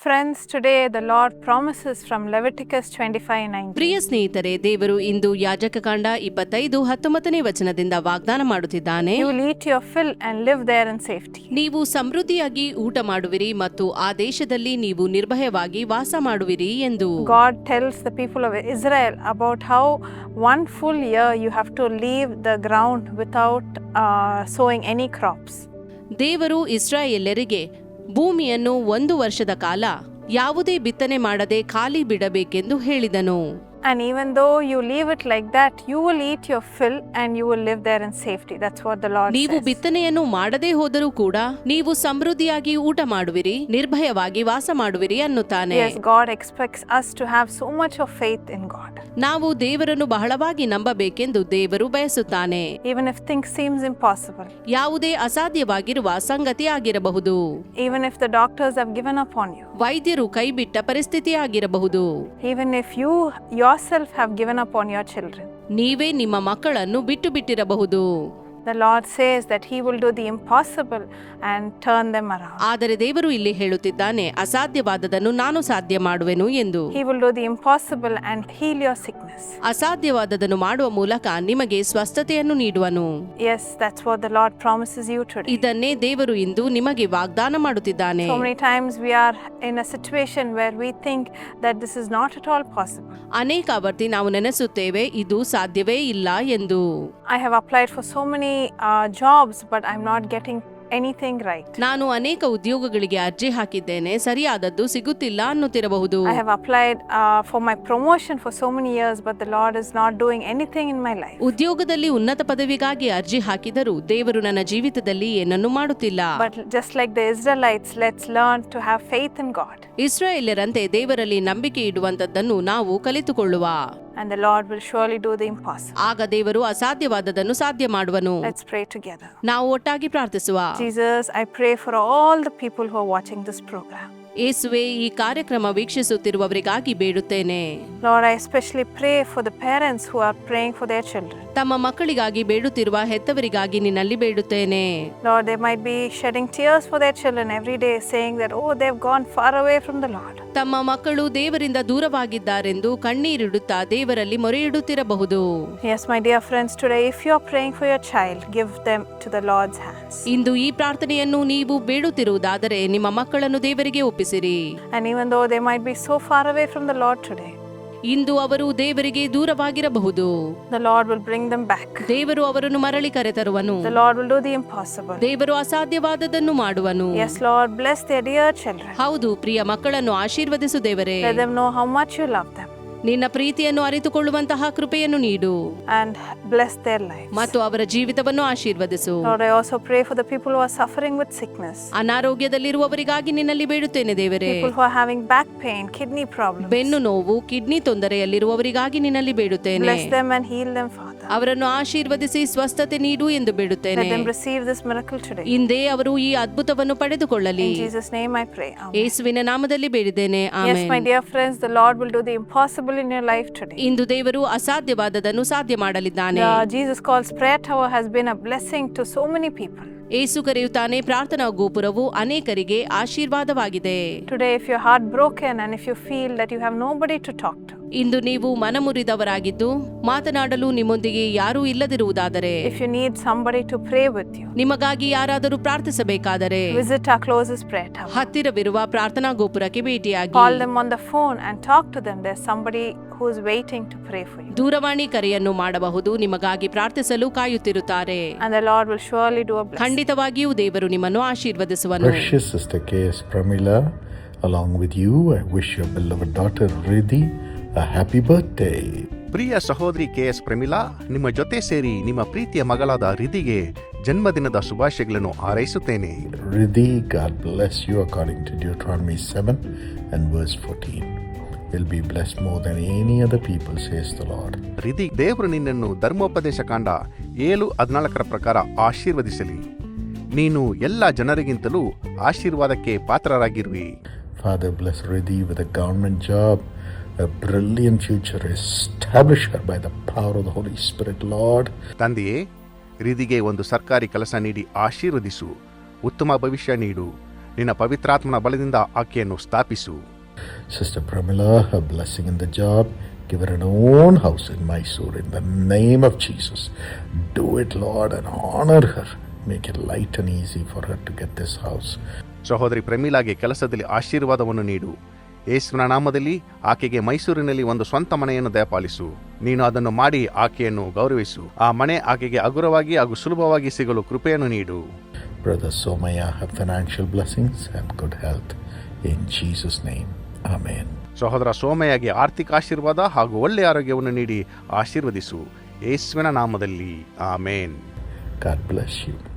Friends, today the Lord promises from Leviticus 25:19. ಪ್ರಿಯ ಸ್ನೇಹಿತರೆ, ದೇವರು ಇಂದು ಯಾಜಕಕಾಂಡ 25:19ನೇ ವಚನದಿಂದ ವಾಗ್ದಾನ ಮಾಡುತ್ತಿದ್ದಾನೆ. You will eat your fill and live there in safety. ನೀವು ಸಮೃದ್ಧಿಯಾಗಿ ಊಟ ಮಾಡುವಿರಿ ಮತ್ತು ಆ ದೇಶದಲ್ಲಿ ನೀವು ನಿರ್ಭಯವಾಗಿ ವಾಸ ಮಾಡುವಿರಿ ಎಂದು. God tells the people of Israel about how one full year you have to leave the ground without sowing any crops. ದೇವರು ಇಸ್ರಾಯೇಲ್ಯರಿಗೆ ಭೂಮಿಯನ್ನು 1 ವರ್ಷದ ಕಾಲ ಯಾವುದೇ ಬಿತ್ತನೆ ಮಾಡದೆ ಖಾಲಿ ಬಿಡಬೇಕೆಂದು ಹೇಳಿದನು. And even though you leave it like that, you will eat your fill and you will live there in safety. That's what the Lord ನೀವು says. ಬಿತ್ತನೆಯನ್ನು ಮಾಡದೇ ಹೋದರೂ ಕೂಡ ನೀವು ಸಮೃದ್ಧಿಯಾಗಿ ಊಟ ಮಾಡುವಿರಿ, ನಿರ್ಭಯವಾಗಿ ವಾಸ ಮಾಡುವಿರಿ ಅನ್ನುತ್ತಾನೆ. Yes, God expects us to have so much of faith in God. ನಾವು ದೇವರನ್ನು ಬಹಳವಾಗಿ ನಂಬಬೇಕೆಂದು ದೇವರು ಬಯಸುತ್ತಾನೆ. Even if things seems impossible. ಯಾವುದೇ ಅಸಾಧ್ಯವಾಗಿರುವ ಸಂಗತಿ ಆಗಿರಬಹುದು. Even if the doctors have given up on you. ವೈದ್ಯರು ಕೈಬಿಟ್ಟ ಪರಿಸ್ಥಿತಿ ಆಗಿರಬಹುದು. Even if you yourself have given up on your children. ನೀವೇ ನಿಮ್ಮ ಮಕ್ಕಳನ್ನು ಬಿಟ್ಟಿರಬಹುದು. The Lord says that He will do the impossible and turn them around. ಆದರೆ ದೇವರು ಇಲ್ಲಿ ಹೇಳುತ್ತಿದ್ದಾನೆ, ಅಸಾಧ್ಯವಾದದನ್ನು ನಾನು ಸಾಧ್ಯ ಮಾಡುವೆನು ಎಂದು. He will do the impossible and heal your sickness. ಅಸಾಧ್ಯವಾದದನ್ನು ಮಾಡುವ ಮೂಲಕ ನಿಮಗೆ ಸ್ವಸ್ಥತೆಯನ್ನು ನೀಡುವನು. Yes, that's what the Lord promises you today. ಇದನ್ನೇ ದೇವರು ಇಂದು ನಿಮಗೆ ವಾಗ್ದಾನ ಮಾಡುತ್ತಿದ್ದಾನೆ. So many times we are in a situation where we think that this is not at all possible. ಅನೇಕ ಅವರ್ತಿ ನಾವು ನೆನೆಸುತ್ತೇವೆ, ಇದು ಸಾಧ್ಯವೇ ಇಲ್ಲ ಎಂದು. I have applied for so many jobs, but I'm not getting anything right. ನಾನು ಅನೇಕ ಉದ್ಯೋಗಗಳಿಗೆ ಅರ್ಜಿ ಹಾಕಿದ್ದೇನೆ, ಸರಿಯಾದದ್ದು ಸಿಗುತ್ತಿಲ್ಲ ಅನ್ನುತ್ತಿರಬಹುದು. I have applied for my promotion for so many years, but the Lord is not doing anything in my life. ಉದ್ಯೋಗದಲ್ಲಿ ಉನ್ನತ ಪದವಿಗಾಗಿ ಅರ್ಜಿ ಹಾಕಿದರೂ ದೇವರು ನನ್ನ ಜೀವಿತದಲ್ಲಿ ಏನನ್ನೂ ಮಾಡುತ್ತಿಲ್ಲ. But just like the Israelites, let's learn to have faith in God. ಇಸ್ರಾಯೇಲ್ಯರಂತೆ ದೇವರಲ್ಲಿ ನಂಬಿಕೆ ಇಡುವಂತದ್ದನ್ನು ನಾವು ಕಲಿತುಕೊಳ್ಳುವ. And the Lord will surely do the impossible. ಆಗ ದೇವರು ಅಸಾಧ್ಯವಾದದನ್ನು ಸಾಧ್ಯ ಮಾಡುವನು. Let's pray together. ನಾವು ಒಟ್ಟಾಗಿ ಪ್ರಾರ್ಥಿಸುವ. Jesus, I pray for all the people who are watching this program. ಯೇಸುವೆ, ಈ ಕಾರ್ಯಕ್ರಮ ವೀಕ್ಷಿಸುತ್ತಿರುವವರಿಗಾಗಿ ಬೇಡುತ್ತೇನೆ. Lord, I especially pray for the parents who are praying for their children. ತಮ್ಮ ಮಕ್ಕಳಿಗಾಗಿ ಬೇಡುತ್ತಿರುವ ಹೆತ್ತವರಿಗಾಗಿ ನಿನ್ನಲ್ಲಿ ಬೇಡುತ್ತೇನೆ. Lord, they might be shedding tears for their children every day, saying that, oh, they've gone far away from the Lord. ತಮ್ಮ ಮಕ್ಕಳು ದೇವರಿಂದ ದೂರವಾಗಿದ್ದಾರೆಂದು ಕಣ್ಣೀರಿಡುತ್ತಾ ದೇವರಲ್ಲಿ ಮೊರೆಯಿಡುತ್ತಿರಬಹುದು. Yes, my dear friends, today if you are praying for your child, give them to the Lord's hands. ಇಂದು ಈ ಪ್ರಾರ್ಥನೆಯನ್ನು ನೀವು ಬೇಡುತ್ತಿರುವುದಾದರೆ ನಿಮ್ಮ ಮಕ್ಕಳನ್ನು ದೇವರಿಗೆ ಒಪ್ಪಿಸಿರಿ. And even though they might be so far away from the Lord today, ಇಂದು ಅವರು ದೇವರಿಗೆ ದೂರವಾಗಿರಬಹುದು, the Lord will bring them back. ದೇವರು ಅವರನ್ನು ಮರಳಿ ಕರೆತರುವನು. The Lord will do the impossible. ದೇವರು ಅಸಾಧ್ಯವಾದದನ್ನು ಮಾಡುವನು. Yes, Lord, bless their dear children. ಹೌದು, ಪ್ರಿಯ ಮಕ್ಕಳನ್ನು ಆಶೀರ್ವದಿಸು ದೇವರೇ. Let them know how much you love them. ನಿನ್ನ ಪ್ರೀತಿಯನ್ನು ಅರಿತುಕೊಳ್ಳುವಂತಹ ಕೃಪೆಯನ್ನು ನೀಡು. And bless their lives. ಮತ್ತು ಅವರ ಜೀವಿತವನ್ನು ಆಶೀರ್ವದಿಸು. Lord, I also pray for the people who are suffering with sickness. ಅನಾರೋಗ್ಯದಲ್ಲಿರುವವರಿಗಾಗಿ ನಿನ್ನಲ್ಲಿ ಬೇಡುತ್ತೇನೆ ದೇವರೇ. People who are having back pain, kidney problems. ಬೆನ್ನು ನೋವು, ಕಿಡ್ನಿ ತೊಂದರೆಯಲ್ಲಿರುವವರಿಗಾಗಿ ನಿನ್ನಲ್ಲಿ ಬೇಡುತ್ತೇನೆ. Bless them and heal them, Father. ಅವರನ್ನು ಆಶೀರ್ವದಿಸಿ ಸ್ವಸ್ಥತೆ ನೀಡು ಎಂದು ಬೇಡುತ್ತೇನೆ. Let them receive this miracle today. ಇಂದೇ ಅವರು ಈ ಅದ್ಭುತವನ್ನು ಪಡೆದುಕೊಳ್ಳಲಿ. In Jesus' name I pray. Amen. ಯೇಸುವಿನ ನಾಮದಲ್ಲಿ ಬೇಡಿದ್ದೇನೆ. Yes, my amen. dear friends, the Lord will do the impossible in your life today. ಇಂದು ದೇವರು ಅಸಾಧ್ಯವಾದದನ್ನು ಸಾಧ್ಯ ಮಾಡಲಿದ್ದಾನೆ. Jesus calls Prayer Tower has been a blessing to so many people. ಯೇಸು ಕರೆಯುತ್ತಾನೆ, ಪ್ರಾರ್ಥನಾ ಗೋಪುರವು ಅನೇಕರಿಗೆ ಆಶೀರ್ವಾದವಾಗಿದೆ. Today, if you're heartbroken and if you feel that you have nobody to talk to, ಇಂದು ನೀವು ಮನಮುರಿದವರಾಗಿದ್ದು ಮಾತನಾಡಲು ನಿಮ್ಮೊಂದಿಗೆ ಯಾರೂ ಇಲ್ಲದಿರುವುದಾದರೆ, if you need somebody to pray with you, ನಿಮಗಾಗಿ ಯಾರಾದರೂ ಪ್ರಾರ್ಥಿಸಬೇಕಾದರೆ visit our closest prayer tower. ಹತ್ತಿರವಿರುವ ಪ್ರಾರ್ಥನಾ ಗೋಪುರಕ್ಕೆ ಭೇಟಿಯಾಗಿ Call them on the phone and talk to them. There's somebody who is waiting to pray for you. ದೂರವಾಣಿ ಕರೆಯನ್ನು ಮಾಡಬಹುದು, ನಿಮಗಾಗಿ ಪ್ರಾರ್ಥಿಸಲು ಕಾಯುತ್ತಿರುತ್ತಾರೆ. And the Lord will surely do a blessing. ಖಂಡಿತವಾಗಿಯೂ ದೇವರು ನಿಮ್ಮನ್ನು ಆಶೀರ್ವದಿಸುವನು. Precious Sister K.S. Pramila, along with you, I wish your beloved daughter Riddhi a happy birthday. ಪ್ರಿಯ ಸಹೋದರಿ KS Pramila, ನಿಮ್ಮ ಜೊತೆ ಸೇರಿ ನಿಮ್ಮ ಪ್ರೀತಿಯ ಮಗಳಾದ ರಿಧಿಗೆ ಜನ್ಮದಿನದ ಶುಭಾಶಯಗಳನ್ನು ಹಾರೈಸುತ್ತೇನೆ. Riddhi, God bless you according to Deuteronomy 7 and verse 14. You'll be blessed more than any other people, says the Lord. ರಿಧಿ, ದೇವರು ನಿನ್ನನ್ನು ಧರ್ಮೋಪದೇಶ ಕಾಂಡ 7:14 ಪ್ರಕಾರ ಆಶೀರ್ವದಿಸಲಿ. ನೀನು ಎಲ್ಲ ಜನರಿಗಿಂತಲೂ ಆಶೀರ್ವಾದಕ್ಕೆ ಪಾತ್ರರಾಗಿರುವಿ. Father, bless Riddhi with a government job, a brilliant future. Establish her by the power of the Holy Spirit, Lord. ತಂದೆಯೇ, ರಿಧಿಗೆ ಒಂದು ಸರ್ಕಾರಿ ಕೆಲಸ ನೀಡಿ ಆಶೀರ್ವದಿಸು, ಉತ್ತಮ ಭವಿಷ್ಯ ನೀಡು, ನಿನ್ನ ಪವಿತ್ರಾತ್ಮನ ಬಲದಿಂದ ಆಕೆಯನ್ನು ಸ್ಥಾಪಿಸು. Sister Pramila, her blessing in the job. Give her an own house in Mysore in the name of Jesus. Do it, Lord, and honor her. Make it light and easy for her to get this house. ಸಹೋದರಿ ಪ್ರಮೀಲಾಗೆ ಕೆಲಸದಲ್ಲಿ ಆಶೀರ್ವಾದವನ್ನು ನೀಡು. ಯೇಸುವಿನ ನಾಮದಲ್ಲಿ ಆಕೆಗೆ ಮೈಸೂರಿನಲ್ಲಿ ಒಂದು ಸ್ವಂತ ಮನೆಯನ್ನು ದಯಪಾಲಿಸು. ನೀನು ಅದನ್ನು ಮಾಡಿ ಆಕೆಯನ್ನು ಗೌರವಿಸು. ಆ ಮನೆ ಆಕೆಗೆ ಹಗುರವಾಗಿ ಹಾಗೂ ಸುಲಭವಾಗಿ ಸಿಗಲು ಕೃಪೆಯನ್ನು ನೀಡು. Brother Somaya, have financial blessings and good health. In Jesus' name, Amen. ಸಹೋದರ ಸೋಮಯ್ಯಗೆ ಆರ್ಥಿಕ ಆಶೀರ್ವಾದ ಹಾಗೂ ಒಳ್ಳೆಯ ಆರೋಗ್ಯವನ್ನು ನೀಡಿ ಆಶೀರ್ವದಿಸು. ಯೇಸುವಿನ ನಾಮದಲ್ಲಿ ಆಮೇನ್. God bless you.